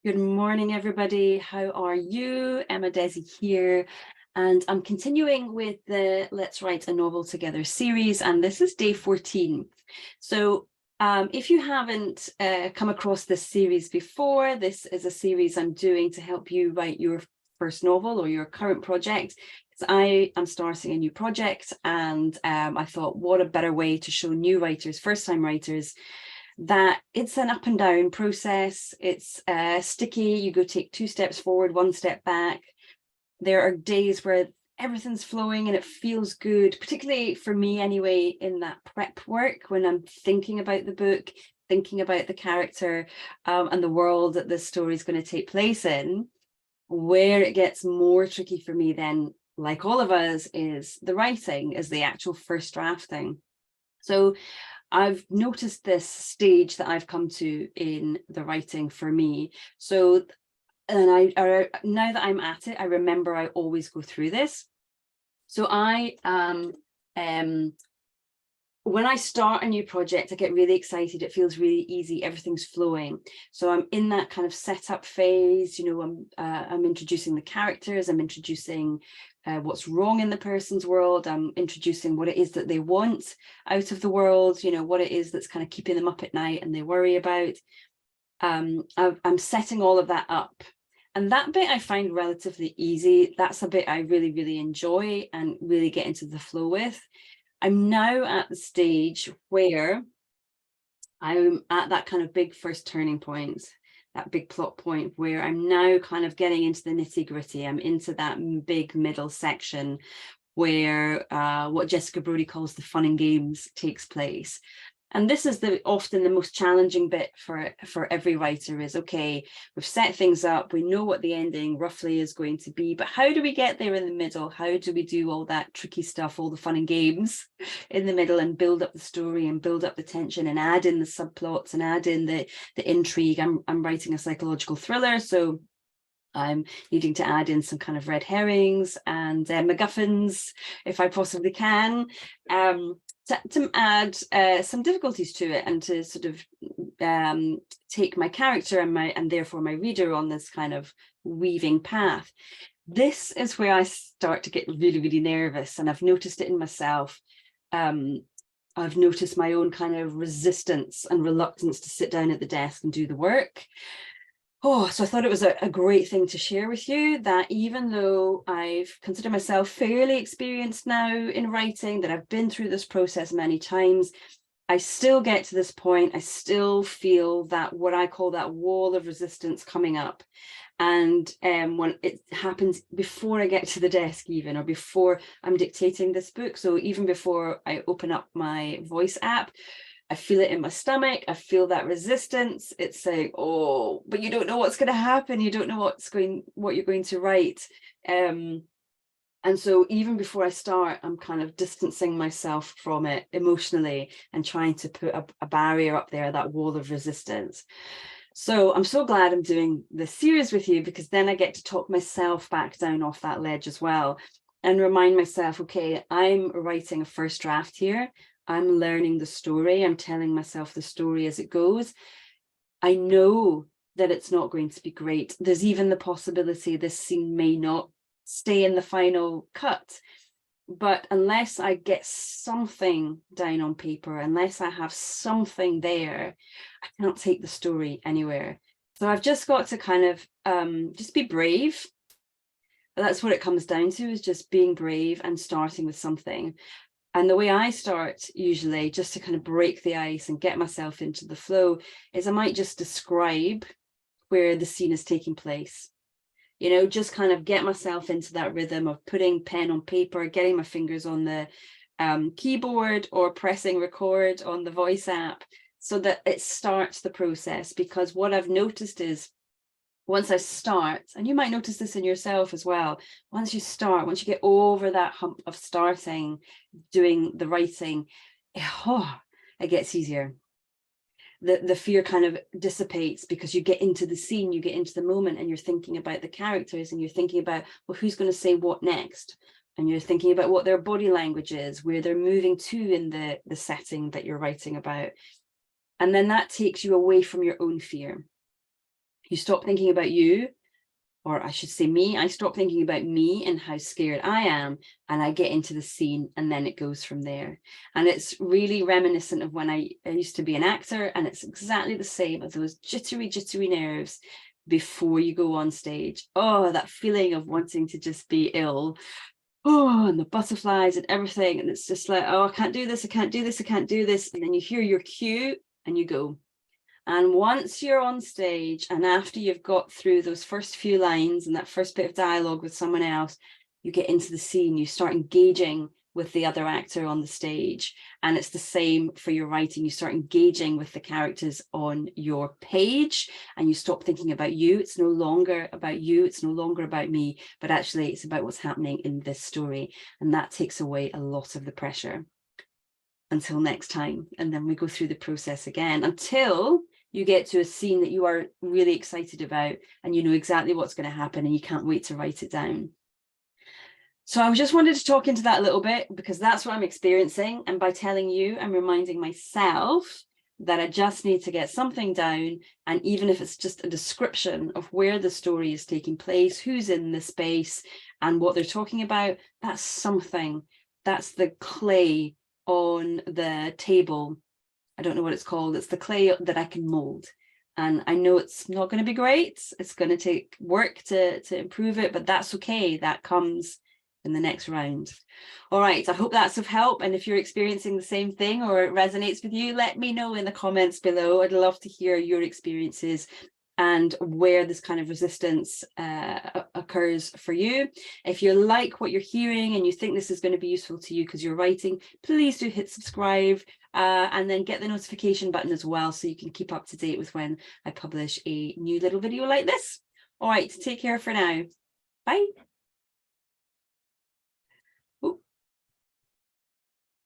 Good morning, everybody. How are you? Emma Desi here, and I'm continuing with the Let's Write a Novel Together series, and this is day 14. So if you haven't come across this series before, this is a series I'm doing to help you write your first novel or your current project. Because I am starting a new project, and I thought, what a better way to show new writers, first-time writers, that it's an up and down process. It's sticky. You go take 2 steps forward, 1 step back. There are days where everything's flowing and it feels good, particularly for me anyway, in that prep work when I'm thinking about the book, thinking about the character and the world that this story is going to take place in. Where it gets more tricky for me then, like all of us, is the writing, is the actual first drafting. So I've noticed this stage that I've come to in the writing for me. So, and I now that I'm at it, I remember I always go through this. So when I start a new project, I get really excited. It feels really easy. Everything's flowing. So I'm in that kind of setup phase. I'm introducing the characters. I'm introducing what's wrong in the person's world. I'm introducing what it is that they want out of the world. What it is that's kind of keeping them up at night and they worry about. I'm setting all of that up. And that bit I find relatively easy. That's a bit I really, really enjoy and really get into the flow with. I'm now at the stage where I'm at that kind of big first turning point, that big plot point where I'm now kind of getting into the nitty gritty. I'm into that big middle section where what Jessica Brody calls the fun and games takes place. And this is often the most challenging bit for every writer is, okay, we've set things up, we know what the ending roughly is going to be, but how do we get there in the middle? How do we do all that tricky stuff, all the fun and games in the middle, and build up the story and build up the tension and add in the subplots and add in the intrigue? I'm writing a psychological thriller, so I'm needing to add in some kind of red herrings and MacGuffins if I possibly can. To add some difficulties to it and to sort of take my character and therefore my reader on this kind of weaving path. This is where I start to get really, really nervous, and I've noticed it in myself. I've noticed my own kind of resistance and reluctance to sit down at the desk and do the work. So I thought it was a great thing to share with you, that even though I've considered myself fairly experienced now in writing, that I've been through this process many times, I still get to this point. I still feel that what I call that wall of resistance coming up. And when it happens before I get to the desk even, or before I'm dictating this book, so even before I open up my voice app, I feel it in my stomach. I feel that resistance. It's saying, oh, but you don't know what's going to happen. You don't know what you're going to write. And so even before I start, I'm kind of distancing myself from it emotionally and trying to put a barrier up there, that wall of resistance. So I'm so glad I'm doing this series with you, because then I get to talk myself back down off that ledge as well and remind myself, okay, I'm writing a first draft here. I'm learning the story. I'm telling myself the story as it goes. I know that it's not going to be great. There's even the possibility this scene may not stay in the final cut. But unless I get something down on paper, unless I have something there, I cannot take the story anywhere. So I've just got to kind of just be brave. That's what it comes down to, is just being brave and starting with something. And the way I start usually, just to kind of break the ice and get myself into the flow, is I might just describe where the scene is taking place. Just kind of get myself into that rhythm of putting pen on paper, getting my fingers on the keyboard, or pressing record on the voice app, so that it starts the process. Because what I've noticed is, once I start, and you might notice this in yourself as well, once you get over that hump of starting doing the writing, it gets easier. The fear kind of dissipates, because you get into the scene, you get into the moment, and you're thinking about the characters, and you're thinking about, well, who's going to say what next? And you're thinking about what their body language is, where they're moving to in the setting that you're writing about. And then that takes you away from your own fear. You stop thinking about you, or I should say me. I stop thinking about me and how scared I am, and I get into the scene, and then it goes from there. And it's really reminiscent of when I used to be an actor, and it's exactly the same as those jittery nerves before you go on stage. Oh, that feeling of wanting to just be ill. Oh, and the butterflies and everything. And it's just like, oh, I can't do this, I can't do this, I can't do this. And then you hear your cue and you go. And once you're on stage, and after you've got through those first few lines and that first bit of dialogue with someone else, you get into the scene, you start engaging with the other actor on the stage. And it's the same for your writing. You start engaging with the characters on your page, and you stop thinking about you. It's no longer about you. It's no longer about me, but actually it's about what's happening in this story. And that takes away a lot of the pressure. Until next time. And then we go through the process again until you get to a scene that you are really excited about, and you know exactly what's going to happen, and you can't wait to write it down. So I just wanted to talk into that a little bit, because that's what I'm experiencing. And by telling you, I'm reminding myself that I just need to get something down. And even if it's just a description of where the story is taking place, who's in the space and what they're talking about, that's something. That's the clay on the table. I don't know what it's called. It's the clay that I can mold. And I know it's not going to be great. It's going to take work to improve it, but that's okay. That comes in the next round. All right, I hope that's of help. And if you're experiencing the same thing or it resonates with you, let me know in the comments below. I'd love to hear your experiences and where this kind of resistance occurs for you. If you like what you're hearing and you think this is going to be useful to you because you're writing, please do hit subscribe and then get the notification button as well, so you can keep up to date with when I publish a new little video like this. All right, take care for now. Bye.